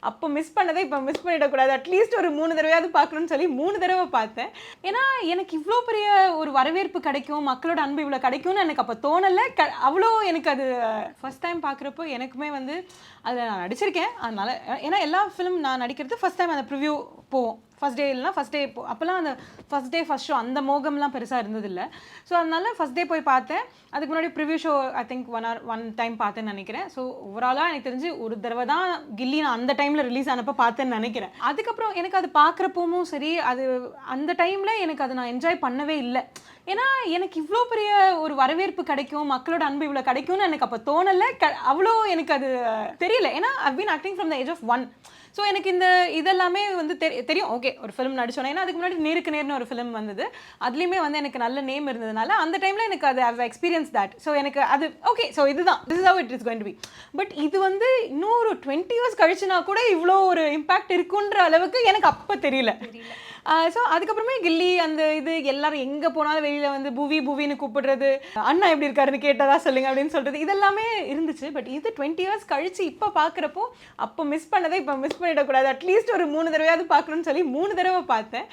அப்போ மிஸ் பண்ணதை இப்போ மிஸ் பண்ணிடக்கூடாது, அட்லீஸ்ட் ஒரு 3 தடவையாவது பார்க்கணும்னு சொல்லி 3 தடவை பார்த்தேன். ஏன்னா எனக்கு இவ்வளோ பெரிய ஒரு வரவேற்பு கிடைக்கும், மக்களோட அன்பு இவ்வளோ கிடைக்கும்னு எனக்கு அப்போ தோணலை. அவ்வளோ எனக்கு அது ஃபர்ஸ்ட் டைம் பார்க்குறப்போ எனக்குமே வந்து அதில் நான் நடிச்சிருக்கேன். அதனால ஏன்னா எல்லா ஃபிலிம் நான் நடிக்கிறது ஃபர்ஸ்ட் டைம் அந்த ப்ரிவ்யூ போவோம். ஃபர்ஸ்ட் டே இல்லைனா ஃபர்ஸ்ட் டே அப்போல்லாம் அந்த ஃபர்ஸ்ட் டே ஃபர்ஸ்ட் ஷோ அந்த மோகம்லாம் பெருசாக இருந்ததில்ல. ஸோ அதனால ஃபர்ஸ்ட் டே போய் பார்த்தேன். அதுக்கு முன்னாடி preview show I think one time பார்த்தேன்னு நினைக்கிறேன். ஸோ ஓவராலாக எனக்கு தெரிஞ்சு ஒரு தடவை தான் கில்லி நான் அந்த டைமில் ரிலீஸ் ஆனப்போ பார்த்தேன்னு நினைக்கிறேன். அதுக்கப்புறம் எனக்கு அது பார்க்குறப்பவும் சரி, அது அந்த டைமில் எனக்கு அதை நான் என்ஜாய் பண்ணவே இல்லை. ஏன்னா எனக்கு இவ்வளோ பெரிய ஒரு வரவேற்பு கிடைக்கும், மக்களோட அன்பு இவ்வளோ கிடைக்கும்னு எனக்கு அப்போ தோணலை. அவ்வளோ எனக்கு அது தெரியல. ஏன்னா I've been acting from the age of 1. So எனக்கு இந்த இதெல்லாமே வந்து தெரியும். ஓகே, ஒரு ஃபிலிம் நடிச்சோன்னா, ஏன்னா அதுக்கு முன்னாடி நேருக்கு நேர்னு ஒரு ஃபிலிம் வந்தது. அதுலேயுமே வந்து எனக்கு நல்ல நேம் இருந்ததுனால அந்த டைமில் எனக்கு அது ஐ எக்ஸ்பீரியன்ஸ் தட். ஸோ எனக்கு அது ஓகே, ஸோ இதுதான், this is how it is going to be. But இது வந்து இன்னும் ஒரு 20 இயர்ஸ் கழிச்சுனா கூட இவ்வளோ ஒரு இம்பாக்ட் இருக்குன்ற அளவுக்கு எனக்கு அப்போ தெரியல. ஸோ அதுக்கப்புறமே கில்லி அந்த இது எல்லாரும் எங்கே போனாலும் வெளியில் வந்து புவின்னு கூப்பிடுறது, அண்ணா எப்படி இருக்காருன்னு கேட்டதா சொல்லுங்க அப்படின்னு சொல்கிறது, இதெல்லாமே இருந்துச்சு. பட் இது 20 இயர்ஸ் கழிச்சு இப்போ பார்க்குறப்போ அப்போ மிஸ் பண்ணதை இப்போ மிஸ் பண்ணிடக்கூடாது, அட்லீஸ்ட் ஒரு 3 தடவையாவது பார்க்கணும்னு சொல்லி 3 தடவை பார்த்தேன்.